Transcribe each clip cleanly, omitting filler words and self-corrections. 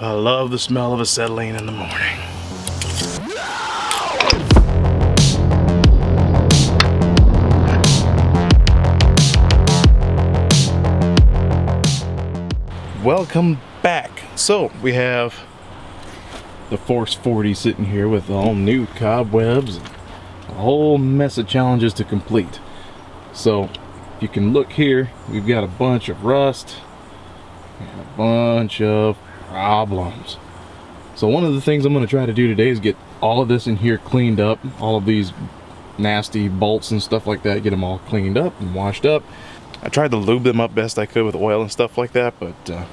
I love the smell of acetylene in the morning. Welcome back. So we have the Force 40 sitting here with all new cobwebs and a whole mess of challenges to complete. So if you can look here, we've got a bunch of rust and a bunch of problems. So one of the things I'm going to try to do today is get all of this in here cleaned up, all of these nasty bolts and stuff like that, get them all cleaned up and washed up. I tried to lube them up best I could with oil and stuff like that, but they're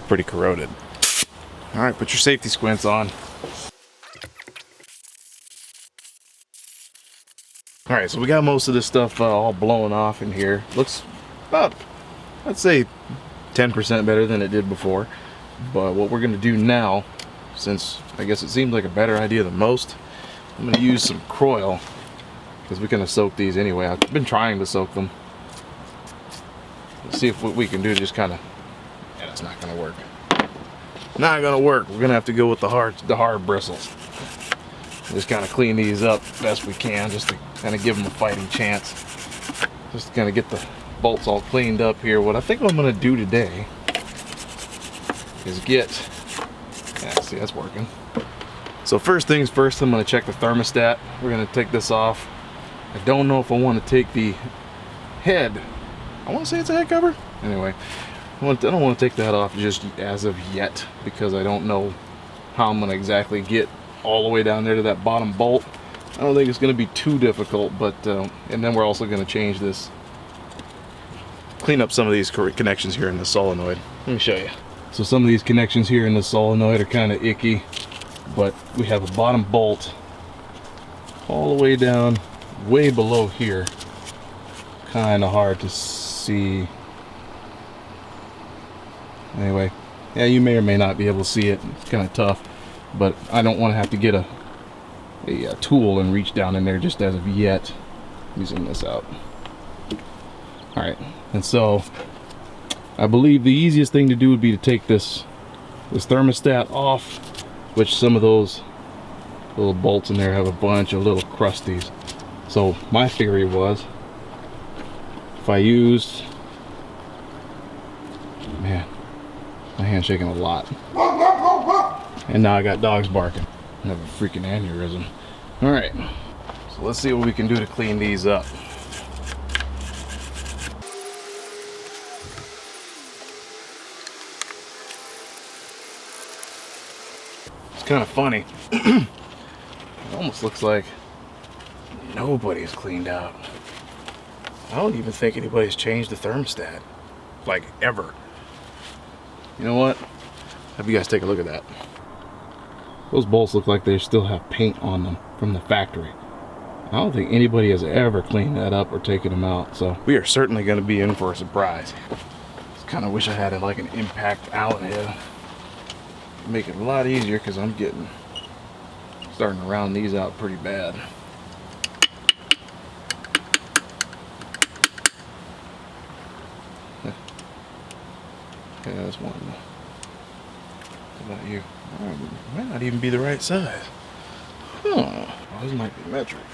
pretty corroded. All right, put your safety squints on. All right, so we got most of this stuff all blown off in here. Looks about, I'd say 10% better than it did before. But what we're gonna do now, since I guess it seems like a better idea than most, I'm gonna use some Croil, because we're gonna soak these anyway. I've been trying to soak them. Let's see if what we can do to just kind of, yeah, it's not gonna work. Not gonna work. We're gonna have to go with the hard bristles. Just kind of clean these up best we can, just to kind of give them a fighting chance. Just kind of get the bolts all cleaned up here. What I think I'm gonna do today is get, yeah, see, that's working. So first things first, I'm gonna check the thermostat. We're gonna take this off. I don't know if I want to take the head. I want to say it's a head cover. Anyway, I don't want to take that off just as of yet, because I don't know how I'm gonna exactly get all the way down there to that bottom bolt. I don't think it's gonna be too difficult, but and then we're also gonna change this, clean up some of these connections here in the solenoid. Let me show you. So some of these connections here in the solenoid are kind of icky, but we have a bottom bolt all the way down, way below here. Kind of hard to see. Anyway, yeah, you may or may not be able to see it. It's kind of tough, but I don't want to have to get a tool and reach down in there just as of yet. Using this out. All right, and so I believe the easiest thing to do would be to take this thermostat off, which some of those little bolts in there have a bunch of little crusties. So my theory was, if I used, man, my hand's shaking a lot, and now I got dogs barking. I have a freaking aneurysm. All right, so let's see what we can do to clean these up. Kind of funny. It almost looks like nobody's cleaned out. I don't even think anybody's changed the thermostat, like, ever. You know what? Have you guys take a look at that. Those bolts look like they still have paint on them from the factory. I don't think anybody has ever cleaned that up or taken them out, so we are certainly going to be in for a surprise. Just kind of wish I had like an impact Allen head. Make it a lot easier, because I'm starting to round these out pretty bad. Yeah, that's one. How about you? Might not even be the right size. Huh. Oh, this might be metric.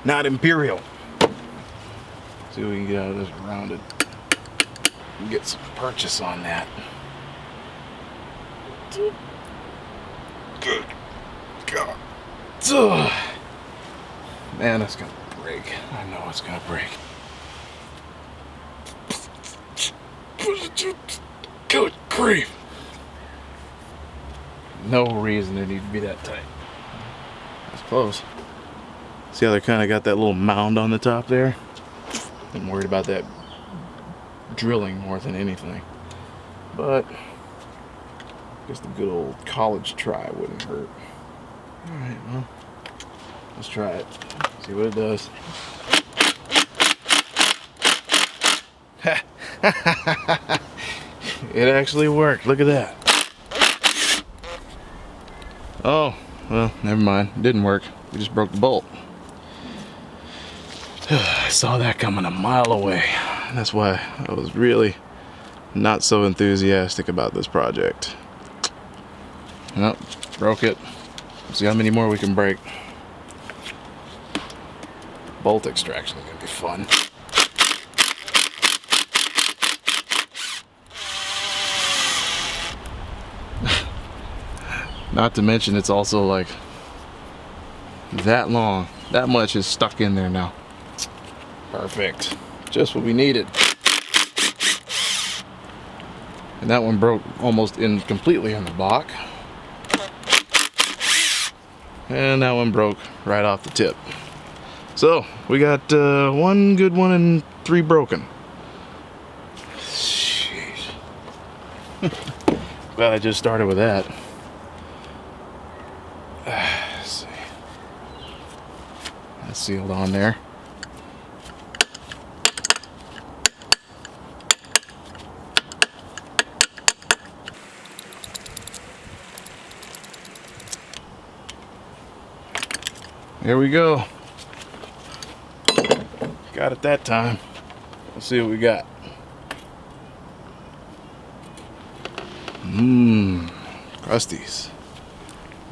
Not imperial. See what we can get out of this rounded. Get some purchase on that. Good God. Ugh. Man, that's gonna break. I know it's gonna break. Good grief. No reason it need to be that tight. That's close. See how they kind of got that little mound on the top there? I'm worried about that drilling more than anything. But I guess the good old college try wouldn't hurt. Alright, well, let's try it. See what it does. It actually worked. Look at that. Oh, well, never mind. It didn't work. We just broke the bolt. I saw that coming a mile away. That's why I was really not so enthusiastic about this project. Nope, broke it. Let's see how many more we can break. Bolt extraction is gonna be fun. Not to mention it's also like that long. That much is stuck in there now. Perfect. Just what we needed. And that one broke almost completely in the block. And that one broke right off the tip. So we got one good one and 3 broken. Jeez. Well, I just started with that. Let's see. That's sealed on there. Here we go. Got it that time. Let's see what we got. Crusties.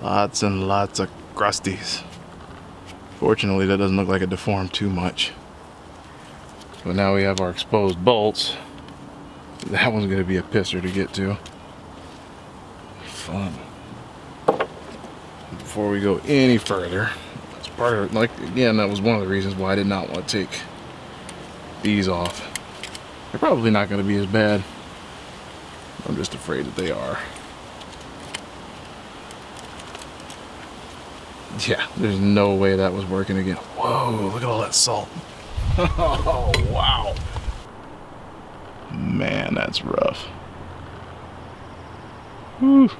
Lots and lots of crusties. Fortunately, that doesn't look like it deformed too much. But now we have our exposed bolts. That one's gonna be a pisser to get to. Fun. Before we go any further, that's part of it. Like, again, that was one of the reasons why I did not want to take these off. They're probably not gonna be as bad. I'm just afraid that they are. Yeah, there's no way that was working again. Whoa, look at all that salt. Oh, wow. Man, that's rough. Whew.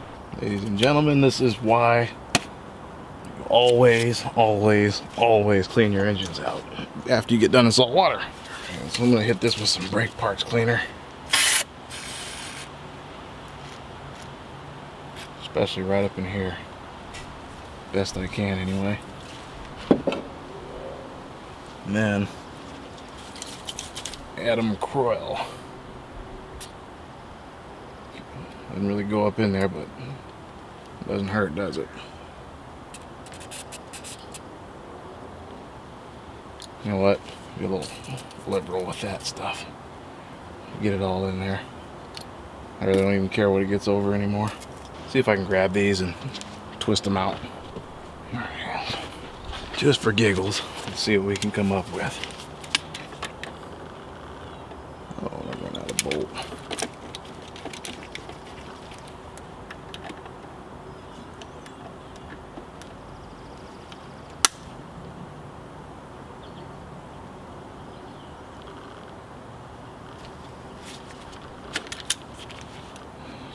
Ladies and gentlemen, this is why you always, always, always clean your engines out after you get done in salt water. So I'm gonna hit this with some brake parts cleaner. Especially right up in here. Best I can anyway. And then Adam Croyle. Doesn't really go up in there, but it doesn't hurt, does it? You know what? Be a little liberal with that stuff. Get it all in there. I really don't even care what it gets over anymore. See if I can grab these and twist them out. Just for giggles. Let's see what we can come up with. Oh, I ran out of bolt.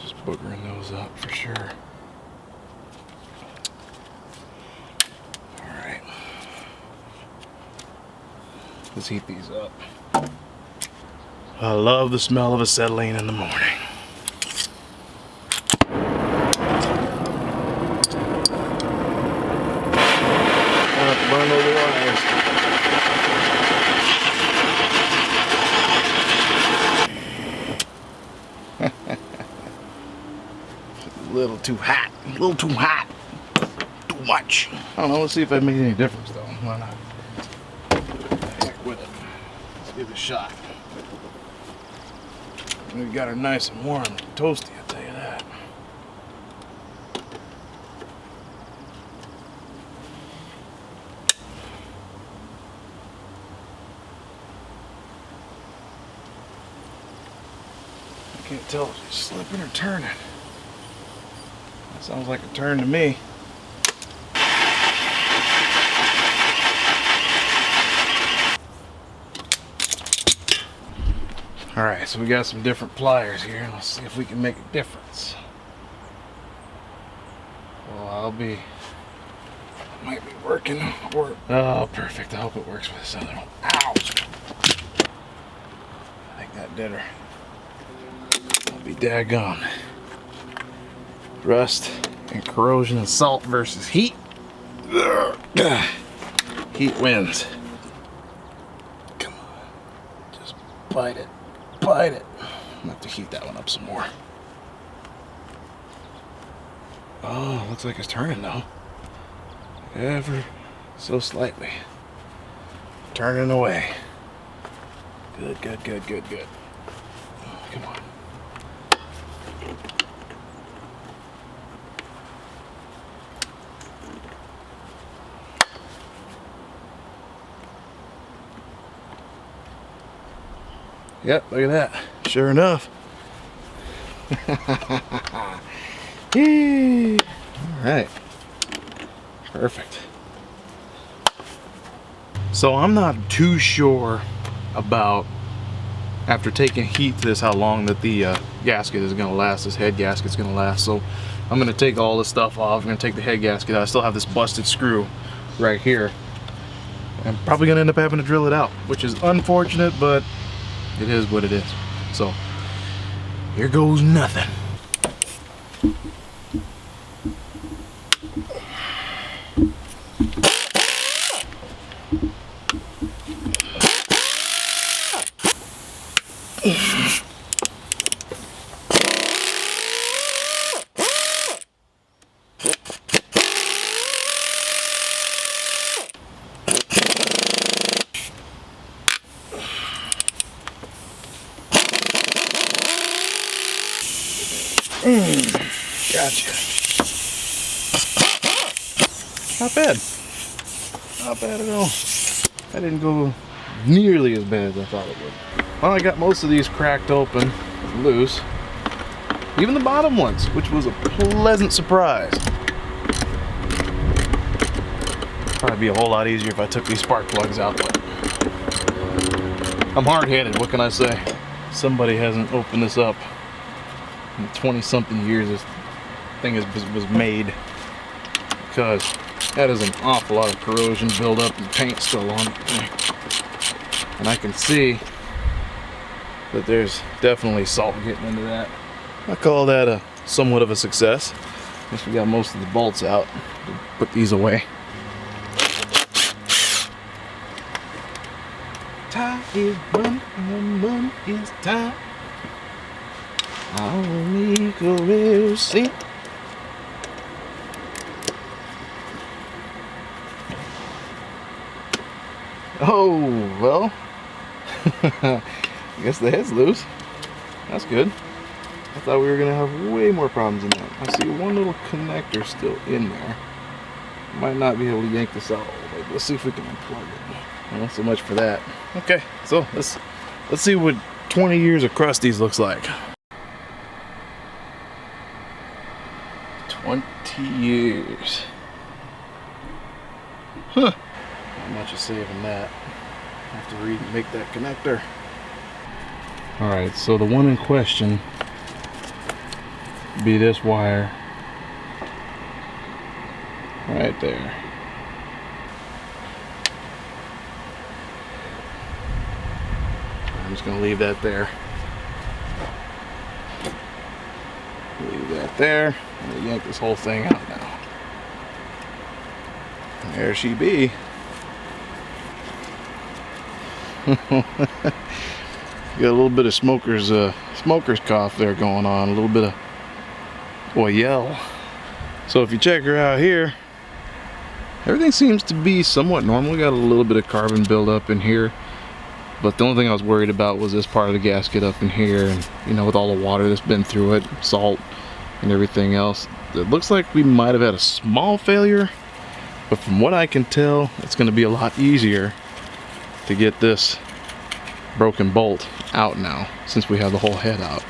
Just boogering those up for sure. Let's heat these up. I love the smell of acetylene in the morning. Burn those wires. A little too hot. A little too hot. Too much. I don't know. Let's see if that made any difference though. Why not? With it. Let's give it a shot. We got her nice and warm and toasty, I'll tell you that. I can't tell if she's slipping or turning. That sounds like a turn to me. Alright, so we got some different pliers here, and let's see if we can make a difference. Well, might be working, or, oh, perfect, I hope it works with this other one. Ow! I think that did her. I'll be daggone. Rust and corrosion and salt versus heat. Heat wins. Come on, just bite it. Bite it. gonna have to heat that one up some more. Oh, looks like it's turning though. Ever so slightly. Turning away. Good, good, good, good, good. Come on. Yep, look at that. Sure enough. Alright. Perfect. So I'm not too sure about, after taking heat to this, how long that the gasket is going to last, this head gasket's going to last. So I'm going to take all this stuff off. I'm going to take the head gasket out. I still have this busted screw right here. I'm probably going to end up having to drill it out, which is unfortunate, but it is what it is. So here goes nothing. Gotcha. Not bad. Not bad at all. That didn't go nearly as bad as I thought it would. Well, I got most of these cracked open, loose. Even the bottom ones, which was a pleasant surprise. Probably be a whole lot easier if I took these spark plugs out, but I'm hard-headed, what can I say? Somebody hasn't opened this up in 20-something years this thing was made, because that is an awful lot of corrosion buildup and paint still on it. And I can see that there's definitely salt getting into that. I call that a somewhat of a success. Guess we got most of the bolts out. We'll put these away. Time is money, and money is time. I'll make a real scene. Oh, well. I guess the head's loose. That's good. I thought we were going to have way more problems than that. I see one little connector still in there. Might not be able to yank this out all the way. Let's see if we can unplug it. Well, not so much for that. Okay, so let's see what 20 years of crusties looks like. 20 years. Huh. Not much of saving that. Have to remake that connector. Alright, so the one in question be this wire right there. I'm just going to leave that there. Leave that there. I'm going to yank this whole thing out now. And there she be. Got a little bit of smoker's cough there going on. A little bit of yell. So if you check her out here, everything seems to be somewhat normal. We got a little bit of carbon buildup in here. But the only thing I was worried about was this part of the gasket up in here, and you know, with all the water that's been through it, salt and everything else, it looks like we might have had a small failure, but from what I can tell, it's going to be a lot easier to get this broken bolt out now, since we have the whole head out.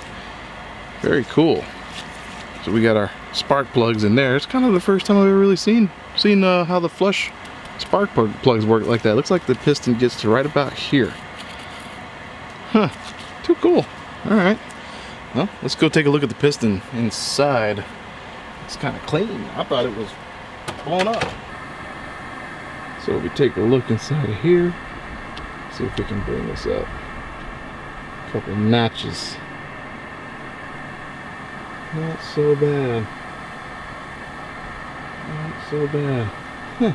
Very cool. So we got our spark plugs in there. It's kind of the first time I've ever really seen how the flush spark plugs work like that. It looks like the piston gets to right about here. Huh, too cool. Alright, well, let's go take a look at the piston inside. It's kind of clean. I thought it was blown up. So if we take a look inside of here, see if we can bring this up. A couple notches. Not so bad. Not so bad. Huh.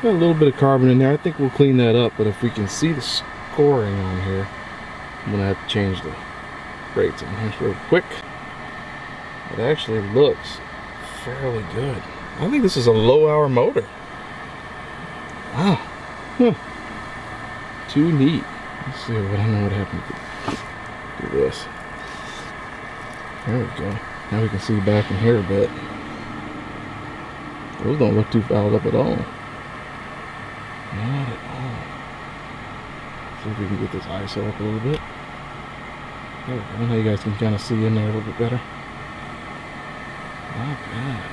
Got a little bit of carbon in there. I think we'll clean that up, but if we can see the scoring on here, I'm gonna have to change the brakes on here real quick. It actually looks fairly good. I think this is a low hour motor. Wow. Too neat. Let's see what I know what happened. Do this. There we go. Now we can see back in here a bit. Those don't look too fouled up at all. Not at all. See if we can get this ISO up a little bit. There we go. Now you guys can kind of see in there a little bit better. Not bad.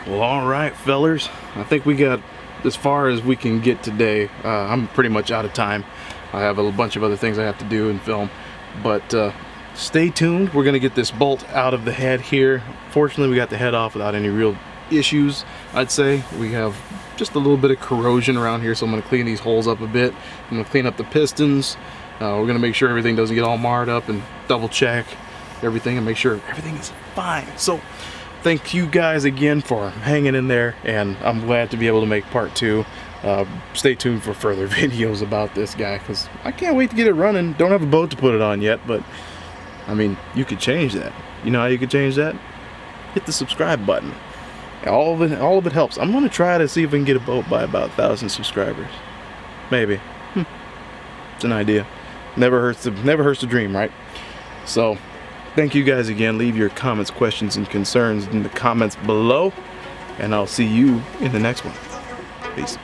Well, alright, fellers. I think we got as far as we can get today. I'm pretty much out of time. I have a bunch of other things I have to do and film. But stay tuned. We're going to get this bolt out of the head here. Fortunately, we got the head off without any real issues, I'd say. We have just a little bit of corrosion around here, so I'm going to clean these holes up a bit. I'm going to clean up the pistons. We're going to make sure everything doesn't get all marred up and double check everything and make sure everything is fine. So thank you guys again for hanging in there, and I'm glad to be able to make part 2. Stay tuned for further videos about this guy, because I can't wait to get it running. Don't have a boat to put it on yet, but I mean, you could change that. You know how you could change that? Hit the subscribe button. All of it helps. I'm gonna try to see if we can get a boat by about 1,000 subscribers. Maybe. It's an idea. Never hurts to dream, right? So thank you guys again. Leave your comments, questions, and concerns in the comments below, and I'll see you in the next one. Peace.